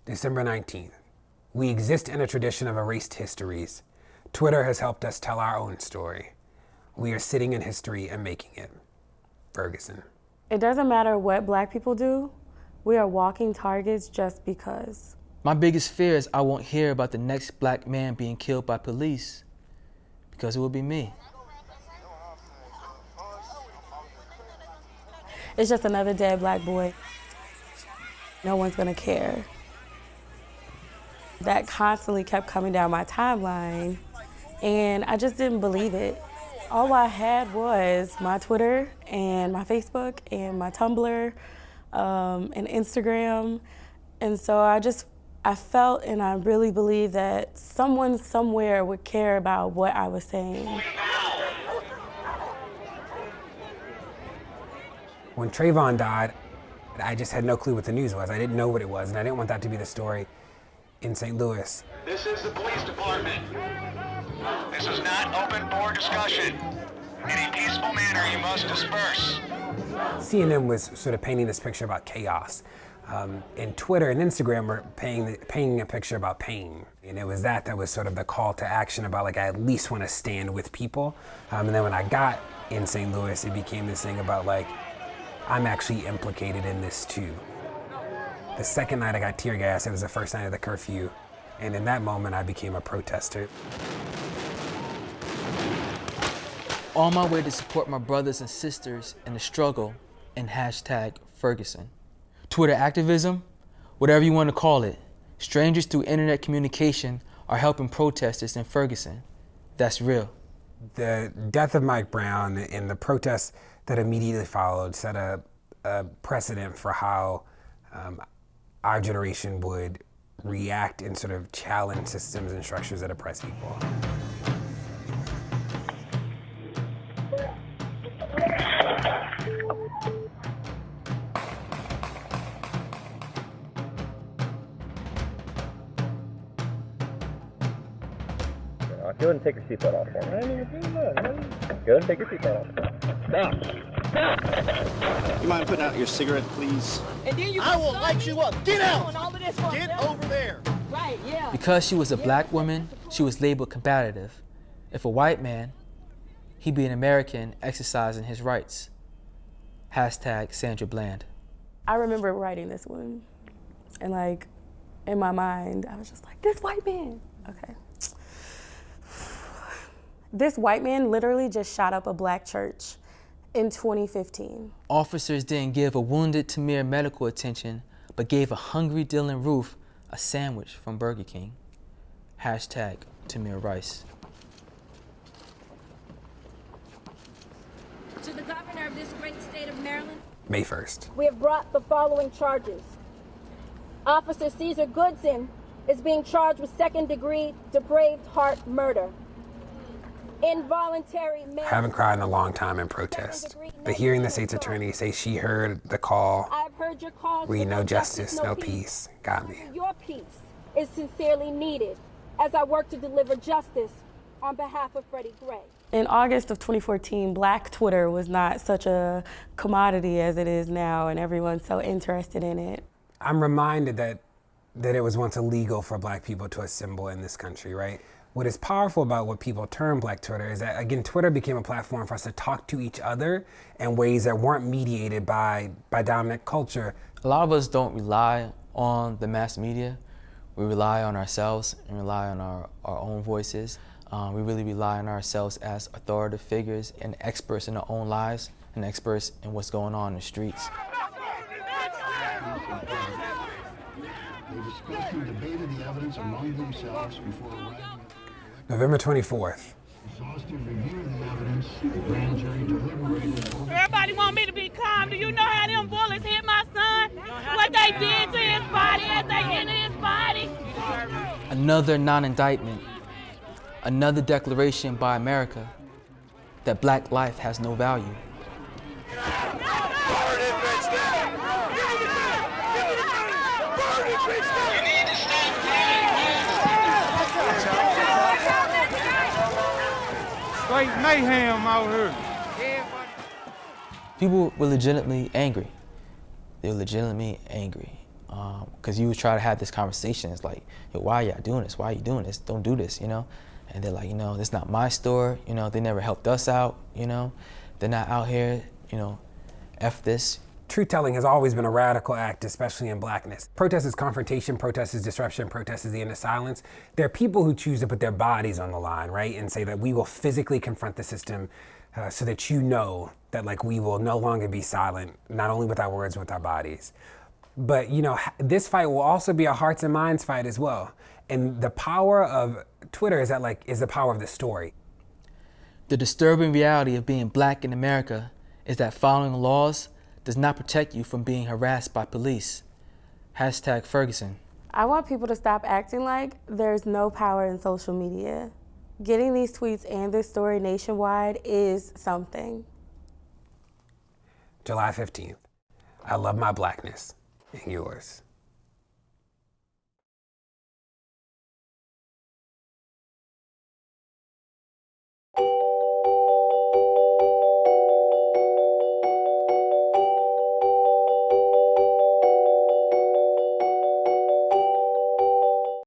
December 19th. We exist in a tradition of erased histories. Twitter has helped us tell our own story. We are sitting in history and making it. Ferguson. It doesn't matter what Black people do. We are walking targets just because. My biggest fear is I won't hear about the next Black man being killed by police, because it will be me. It's just another dead Black boy. No one's gonna care. That constantly kept coming down my timeline, and I just didn't believe it. All I had was my Twitter and my Facebook and my Tumblr and Instagram. And so I felt and I really believed that someone somewhere would care about what I was saying. When Trayvon died, I just had no clue what the news was. I didn't know what it was, and I didn't want that to be the story in St. Louis. This is the police department. This is not open board discussion. In a peaceful manner, you must disperse. CNN was sort of painting this picture about chaos. And Twitter and Instagram were painting a picture about pain. And it was that was sort of the call to action about, like, I at least want to stand with people. And then when I got in St. Louis, it became this thing about, like, I'm actually implicated in this too. The second night I got tear gassed, it was the first night of the curfew. And in that moment, I became a protester. On my way to support my brothers and sisters in the struggle and #Ferguson. Twitter activism, whatever you want to call it, strangers through internet communication are helping protesters in Ferguson. That's real. The death of Mike Brown and the protests that immediately followed set a precedent for how our generation would react and sort of challenge systems and structures that oppress people. Go ahead and take your seatbelt off for me. I didn't even do that. Go ahead and take your seatbelt off. Stop. You mind putting out your cigarette, please? And then you I will light you up. Get out! Get over there. Right, yeah. Because she was a Black woman, she was labeled combative. If a white man, he'd be an American exercising his rights. #Sandra Bland. I remember writing this one, and, like, in my mind, I was just like, this white man. Okay. This white man literally just shot up a Black church in 2015. Officers didn't give a wounded Tamir medical attention, but gave a hungry Dylan Roof a sandwich from Burger King. #Tamir Rice. To the governor of this great state of Maryland. May 1st. We have brought the following charges. Officer Caesar Goodson is being charged with second-degree depraved heart murder. Involuntary I haven't cried in a long time in protest. But hearing the state's attorney say she heard the call, I've heard your calls read for no justice, no peace, got me. Your peace is sincerely needed as I work to deliver justice on behalf of Freddie Gray. In August of 2014, Black Twitter was not such a commodity as it is now, and everyone's so interested in it. I'm reminded that it was once illegal for Black people to assemble in this country, right? What is powerful about what people term Black Twitter is that, again, Twitter became a platform for us to talk to each other in ways that weren't mediated by dominant culture. A lot of us don't rely on the mass media. We rely on ourselves and rely on our own voices. We really rely on ourselves as authoritative figures and experts in our own lives and experts in what's going on in the streets. They discussed and debated the evidence among themselves before arriving at November 24th. exhaustive review of the evidence. The grand jury deliberated. Everybody want me to be calm. Do you know how them bullets hit my son? What they did to his body as they entered his body? Another non-indictment. Another declaration by America that Black life has no value. Straight mayhem out here. People were legitimately angry. They were legitimately angry. because you would try to have this conversation. It's like, yo, why are y'all doing this? Why are you doing this? Don't do this, you know? And they're like, you know, this not my store, you know, they never helped us out, you know? They're not out here, you know, F this. Truth-telling has always been a radical act, especially in Blackness. Protest is confrontation, protest is disruption, protest is the end of silence. There are people who choose to put their bodies on the line, right? And say that we will physically confront the system so that you know that like we will no longer be silent, not only with our words, but with our bodies. But you know, this fight will also be a hearts and minds fight as well. And the power of Twitter is that like, is the power of the story. The disturbing reality of being Black in America is that following laws does not protect you from being harassed by police. Hashtag Ferguson. I want people to stop acting like there's no power in social media. Getting these tweets and this story nationwide is something. July 15th. I love my Blackness and yours.